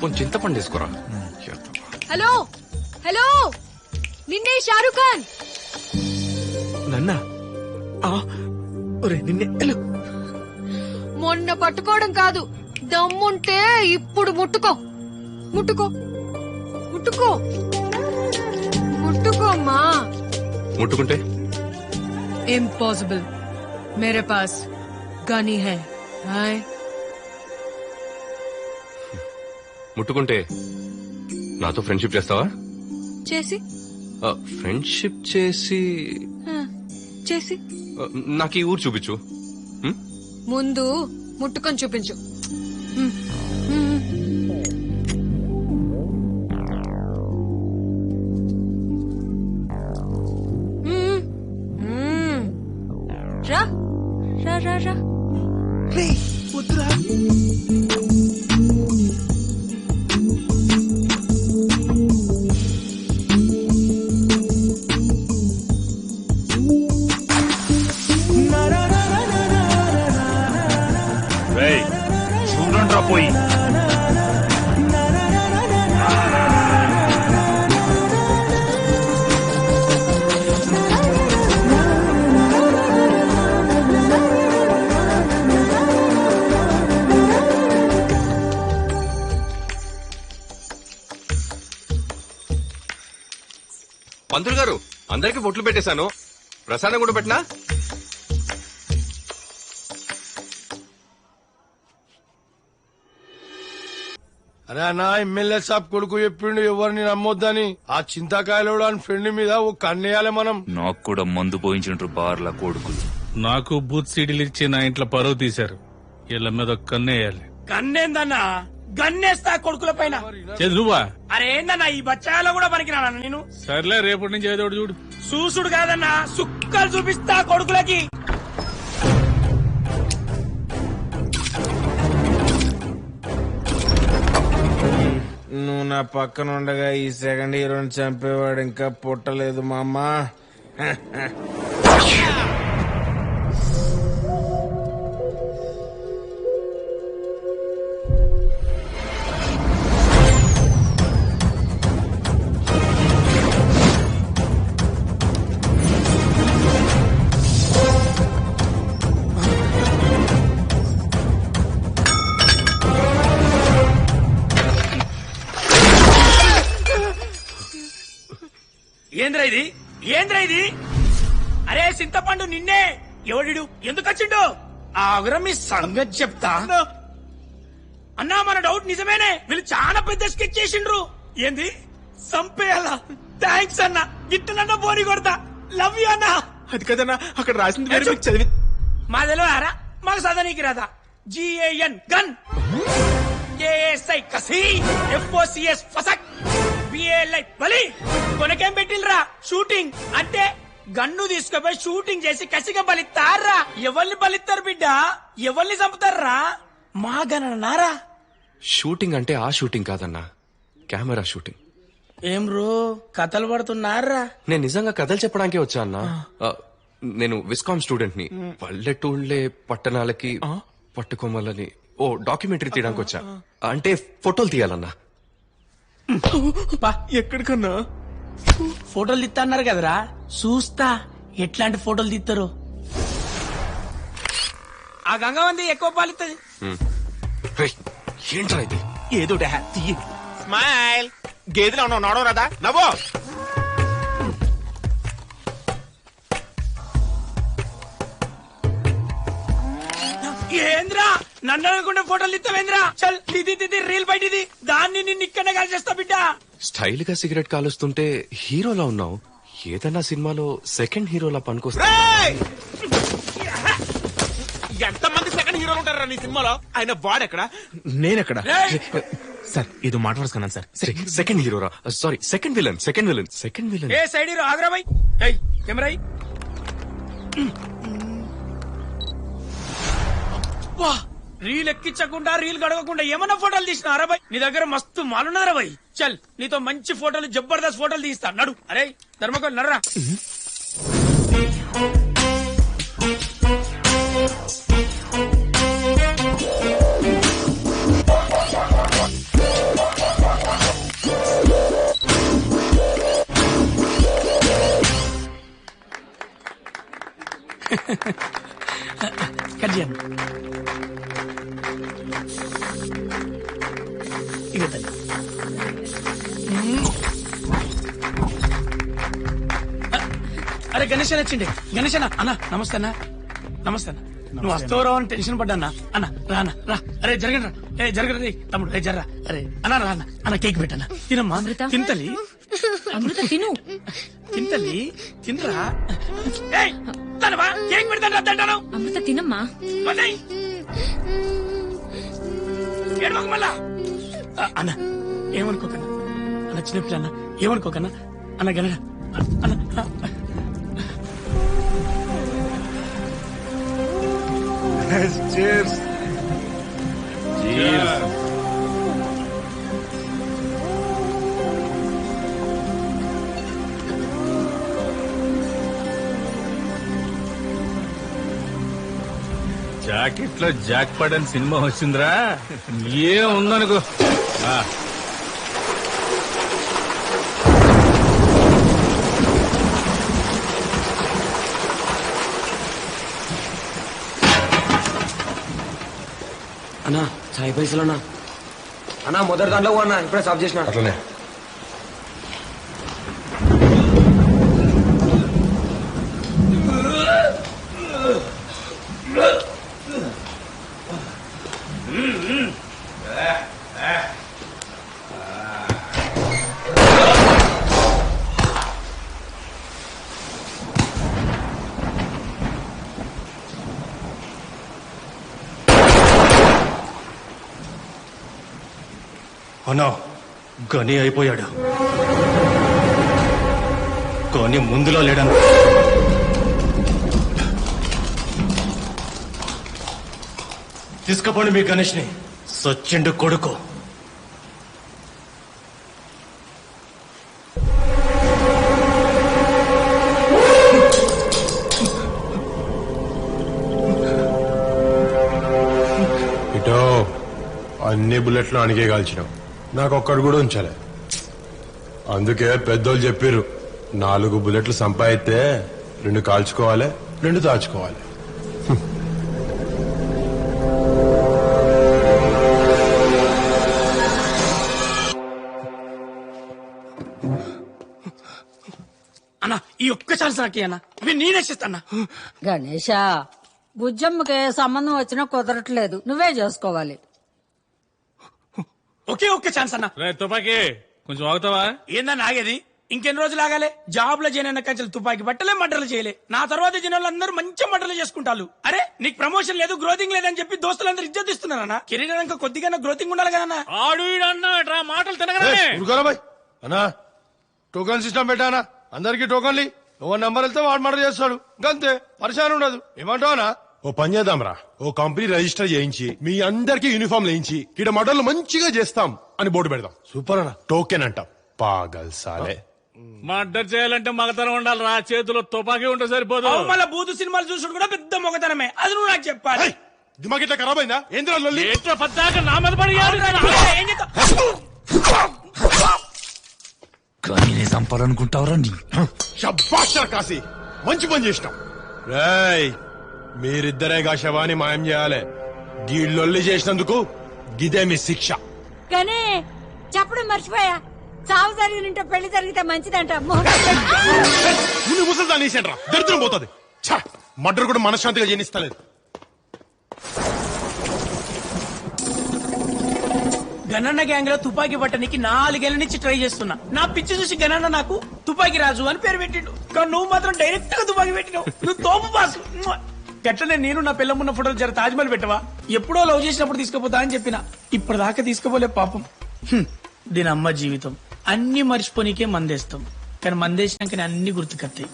కొంచెం చింతపండు తీసుకురా. హలో హలో, నిన్నే షారుఖ్ ఖాన్. నన్నా నిన్నే మొన్న పట్టుకోవడం కాదు, దమ్ముంటే ఇప్పుడు ముట్టుకో ముట్టుకో ముట్టుకో ముట్టుకోమ్మా. ముట్టుకుంటే ఇంపాసిబుల్, మేరే పాస్ గనీ హై. హాయ్. ముట్టుకుంటే నాతో ఫ్రెండ్షిప్ చేస్తావా? చేసి ఫ్రెండ్షిప్ చేసి చేసి నాకు ఈ ఊరు చూపించు. ముందు ముట్టుకొని చూపించు. రా రా రా రా. చూడండి రా పోయి. పంతులు గారు, అందరికి బొట్లు పెట్టేశాను, ప్రసాదం కూడా పెట్టినా? అరే అన్న, ఎమ్మెల్యే సాబ్ కొడుకు చెప్పిండు ఎవరిని నమ్మొద్దని. ఆ చింతకాయలు ఫ్రెండ్ మీద ఓ కన్నేయాలి మనం. నాకు కూడా మందు పోయించుంటారు బార్ల కొడుకులు. నాకు బూత్ సీడీలు ఇచ్చి నా ఇంట్లో పరువు తీశారు. వీళ్ళ మీద కన్నేయాలి. కన్నేందన్నా? గన్నేస్తా కొడుకుల పైన. నువ్వా? అరే ఏందన్నా, ఈ బచ్చాలో కూడా పనికిరానా నేను? సర్లే, రేపటి నుంచి ఏదో ఒకటి చూడు. చూసుడు కాదన్నా, సుక్కలు చూపిస్తా కొడుకులకి. నువ్వు నా పక్కన ఉండగా ఈ సెకండ్ హీరోని చంపేవాడు ఇంకా పుట్టలేదు మా అమ్మ. ఏంద్రా ఇది? ఏంద్రా ఇది? అరే చింతపండు, నిన్నే. ఎవడు ఎందుకు వచ్చిండు? ఆగురా, మీ సంగతి చెప్తా. అన్నా, మన డౌట్ నిజమేనే. వీళ్ళు చాలా పెద్ద స్కెచ్ చేసిండ్రు. ఏంది? సంపేయాలా? థ్యాంక్స్ అన్నా. గిట్టనన్నా బోని కొడతా. లవ్ యూ అన్నా. అది కదన్నా, అక్కడ రాసింది వేరే, మీకు చదివి. మా తెలియరా? మాకు చదవనీకి రాదా? GAN గన్, ASI కసి, FOCS ఫసక్, BALI బలి. కొనకేం పెట్టిల్రా? షూటింగ్ అంటే గన్ను తీసుకుపోయి షూటింగ్ చేసి కసిగా బలిస్తారా? ఎవరిని బలిస్తారు బిడ్డ? ఎవరిని చంపుతారా? మా గననారా? షూటింగ్ అంటే ఆ షూటింగ్ కాదన్నా, కెమెరా షూటింగ్. ఏం రో కథలు పడుతున్నారా? నేను నిజంగా కథలు చెప్పడానికే వచ్చా అన్నా. నేను విస్కామ్ స్టూడెంట్ ని. పల్లెటూళ్ళే పట్టణాలకి పట్టుకోమలని ఓ డాక్యుమెంటరీ తీయడానికి వచ్చా. అంటే ఫోటోలు తీయాలన్నా. ఎక్కడికన్నా? ఫోటోలు తీస్తా అన్నారు కదరా, చూస్తా ఎట్లాంటి ఫోటోలు తీస్తారు. ఆ గంగవంది ఎక్కువ పాలిస్తుంది. ఏంట్రా ఇది? ఏదో స్మైల్. గేదెలో ఉన్నావు, నడవ రాదా? నవ్వు. ఏంద్రా నన్ను అనుకుంటే ఫోటోలు ఇస్తావేంద్రా? చల్ ఇది రీల్ బయటిది. దాన్ని నిన్ను ఇక్కడనే కాల్ చేస్తా బిడ్డ. స్టైల్ గా సిగరెట్ కాలుస్తుంటే హీరోలా ఉన్నావు. ఏదన్నా సినిమాలో సెకండ్ హీరోలా పనికొస్తా. ఎంతమంది సెకండ్ హీరోలు ఉంటారా నీ సినిమాలో? ఆయన వాడెక్కడ, నేనెక్కడ? సార్ ఏదో మాట్లాడుకున్నాను సార్. సెకండ్ హీరోరా? Sorry, second villain. Second villain. ఏ సైడ్ హీరో? ఆగ్రా భాయ్. కెమెరా రీల్ ఎక్కించకుండా, రీల్ గడవకుండా ఏమన్నా ఫోటోలు తీసినారా భాయ్? నీ దగ్గర మస్తు మాలున్నారా భాయ్? చల్ నీతో మంచి ఫోటోలు, జబర్దస్త్ ఫోటోలు తీస్తా. నడు. అరే ధర్మకోల్ నర్రా. ఇక తల్లి. అరే గణేష్ వచ్చిండే. గణేష్ అన్న నమస్తే అన్న. నమస్తే అన్న. నువ్వు వస్తావు అని టెన్షన్ పడ్డా అన్న రా అన్న రా. అరే జరగండి రా. ఏ జరగండి తమ్ముడు. ఏ జర్రా. అరే అన్న రా అన్న. అన్న కేక్ పెట్టన్న. తినమ్మా. తింతలి అమృత తిను. తింతలి తినరా. తనవా కేక్ పెడతాను తింటాను. అమృత తినమ్మా. ఏడవకు మళ్ళా. అన్న ఏమనుకోకన్నా. అన్న చిన్నపిల్ల అన్న ఏమనుకోకన్నా. అన్న గన అన్న Cheers. జాకెట్ లో జాక్ పడని సినిమా వచ్చిందిరా. ఏం ఉందనుకో. అన్నా చాయ్ పైసలు అన్నా. అన్నా మొదటి దాంట్లో అన్నా ఇప్పుడే సాఫ్ చేసిన. అట్లనే అన్నా గని అయిపోయాడు. కానీ ముందులో లేడన్నా. తీసుకపోండి మీ గణేష్ ని. సచ్చిండు కొడుకు. ఇటో అన్ని బుల్లెట్లు అణిగే కాల్చినావు. నాకు ఒక్కడు కూడా ఉంచాలి. అందుకే పెద్దోళ్ళు చెప్పిర్రు 4 బుల్లెట్లు సంపాదిస్తే 2 కాల్చుకోవాలి, 2 దాచుకోవాలి. అన్న ఈ ఒక్క ఛాన్స్ నాకే అన్న. ఇవి నేనే చేస్తాను. గణేష బుజ్జమ్మకి సంబంధం వచ్చినా కుదరట్లేదు. నువ్వే చేసుకోవాలి. ఒకే ఒక్క ఛాన్స్ అన్న. తుపాకీ కొంచెం ఆగుతావా? ఏందన్న ఆగేది? ఇంకెన్ని రోజులు ఆగాలి? జాబ్ లో చేయనన్న కంచెలు తుపాకి బట్టలే మటర్లు చేయలే. నా తర్వాత జనాలు అందరూ మంచి మటర్లు చేసుకుంటారు. అరే నీకు ప్రమోషన్ లేదు, గ్రోతింగ్ లేదని చెప్పి దోస్తులందరూ ఇజ్జత్ ఇస్తున్నారన్న. కెరీర్ ఇంకా కొద్దిగా గ్రోతింగ్ ఉండాలి కదా. ఆడు అన్న మాటలు తినగలనే. అన్నా టోకన్ సిస్టమ్ పెట్టానా? అందరికి టోకన్లు. ఓ నంబర్ వెళ్తే వాడు మర్డర్ చేస్తాడు. అంతే, పరిశానం ఉండదు. ఏమంటావనా? ఓ పని చేద్దాంరా, ఓ కంపెనీ రిజిస్టర్ చేయించి మీ అందరికి యూనిఫామ్ వేయించి ఇక్కడ మర్డర్లు మంచిగా చేస్తాం అని బోర్డు పెడదాం. సూపర్ అన్న. టోకెన్ అంటాం. పాగల్ సాలే. మర్డర్ చేయాలంటే మగతనం ఉండాలిరా. చేతిలో తుపాకీ ఉంటే సరిపోదు. మళ్ళీ బూతు సినిమాలు చూసుడు కూడా పెద్ద మొగతనమే. అది నువ్వు నాకు చెప్పాలి. దిమాగ్ ఇట్లా ఖరాబ్ అయిందా? ఏంద్రా పద్దాక నా మీద పడి కానీ చంపాలనుకుంటావురా నీ. శభాష్ కాశీ, మంచి పని చేసినాం. రేయ్ మీరిద్దరేగా శవాన్ని మాయం చేయాలి. గీళ్ళొల్లి చేసినందుకు గిదే మీ శిక్ష. కానీ చెప్పడం మర్చిపోయా. చావు జరిగినంటే పెళ్లి జరిగితే మంచిదంట. ముందు ముసలిదాన్ని వేసేయండిరా, దరిద్రం పోతుంది. మర్డర్ కూడా మనశ్శాంతిగా చేయనిస్తలేదు. గణన్న గ్యాంగ్ లో తుపాకీ పట్టనికి 4 ఏళ్ల నుంచి ట్రై చేస్తున్నా. నా పిచ్చి చూసి గణన్న నాకు తుపాకీ రాజు అని పేరు పెట్టిండు. కానీ నువ్వు మాత్రం డైరెక్ట్ గా తుపాకీ పెట్టినావు. నువ్వు తోపు బాసు. గట్లనే నేను నా పిల్లమున్న ఫోటోలు జర తాజ్మహల్ పెట్టవా? ఎప్పుడో లవ్ చేసినప్పుడు తీసుకుపోతా అని చెప్పిన. ఇప్పటిదాకా తీసుకుపోలే పాపం. దీని అమ్మ జీవితం. అన్ని మర్చిపోనికే మందేస్తాం, కానీ మందేసినాక అన్ని గుర్తుకొస్తాయి.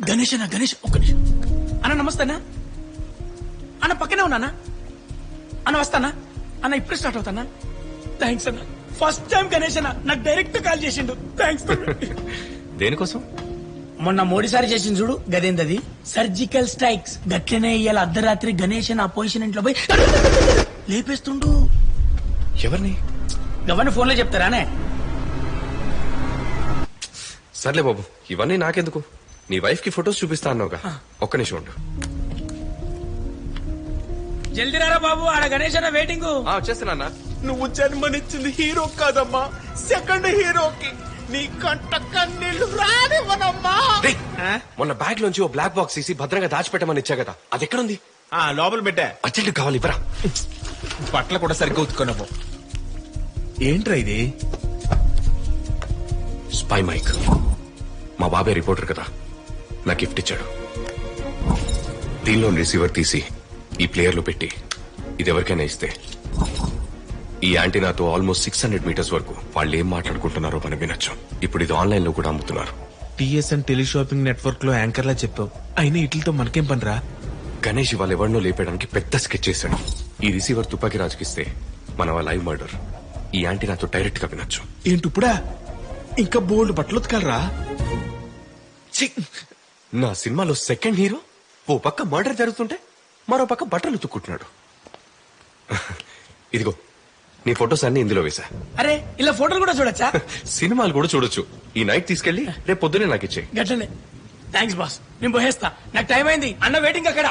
గణేష్ అన్న, గణేష్ ఒక్క నిమిషం అన్న. నమస్తే అన్న. అన్న పక్కనే ఉన్నానా అన్న? వస్తానా అన్న? ఇప్పుడే స్టార్ట్ అవుతానా? థ్యాంక్స్ అన్న. ఫస్ట్ టైం గణేష్ అన్న నాకు డైరెక్ట్ కాల్ చేసిండు. థ్యాంక్స్. దేనికోసం? మొన్న మోడీసారి చేసింది చూడు, గదేందది సర్జికల్ స్ట్రైక్స్. గట్లనే ఇవాళ అర్ధరాత్రి గణేష్ అన్న ఆ పొజిషన్ ఇంట్లో పోయి లేపేస్తుండు. ఎవరిని? గవర్ని ఫోన్ లో చెప్తారానే? సర్లే బాబు, ఇవన్నీ నాకెందుకు? నీ వైఫ్ కి ఫొటోస్ చూపిస్తా అన్నావుగా ఒక్క నిమిషం ఉండు. జల్దీ రారా బాబు, ఆడ గణేష్ అన్న వెయిటింగ్. వచ్చేస్తున్నా. నువ్వు జన్మనిచ్చింది హీరో కాదమ్మా, సెకండ్ హీరోకి. నీ కంట కన్నీళ్లు రానివ్వనమ్మా. మొన్న బ్యాగ్ లోంచి ఓ బ్లాక్ బాక్స్ తీసి భద్రంగా దాచిపెట్టమని ఇచ్చా కదా, అది ఎక్కడుంది? లోపల పెట్టా. అర్జెంట్ కావాలి, ఇవ్వరా. బట్టలు కూడా సరిగ్గా ఉతుకున్నావు. ఏంట్రా ఇది? Spy mic. మా బాబాయ్ రిపోర్టర్ కదా, నా గిఫ్ట్ ఇచ్చాడు. దీనిలో రిసీవర్ తీసి ఈ ప్లేయర్ లో పెట్టి ఇది ఎవరికైనా ఇస్తే ఈ యాంటీనాతో ఆల్మోస్ట్ 600 మీటర్స్ వరకు వాళ్ళు ఏం మాట్లాడుకుంటున్నారో మనం వినొచ్చు. ఇప్పుడు ఇది ఆన్లైన్ లో కూడా అమ్ముతున్నారు. టిఎస్ఎన్ టెలిషాపింగ్ నెట్వర్క్ లో యాంకర్ లా చెప్పావు, అయినా ఇట్లతో మనకేం పనిరా? గణేష్ వాళ్ళు ఎవరినో లేపడానికి పెద్ద స్కెచ్ చేశాడు. ఈ రిసీవర్ తుపాకి రాజుకిస్తే మన లైవ్ మర్డర్ ఈ యాంటీనాతో డైరెక్ట్ గా వినొచ్చు. ఏంటి ఇప్పుడా? ఇంకా బోల్డ్ బట్టలు ఉతకాలరా? నా సినిమాలో సెకండ్ హీరో ఓ పక్క మర్డర్ జరుగుతుంటే మరో పక్క బట్టలు ఉతుక్కుంటున్నాడు. ఇదిగో నీ ఫొటోస్ అన్ని ఇందులో వేసా. అరే ఇలా ఫోటోలు కూడా చూడొచ్చా? సినిమాలు కూడా చూడొచ్చు. ఈ నైట్ తీసుకెళ్లి రేపు పొద్దునే నాకు ఇచ్చే. గట్లనే. థ్యాంక్స్ బాస్, నేను పోయేస్తా, నాకు టైం అయింది. అన్న వెయిటింగ్ అక్కడ.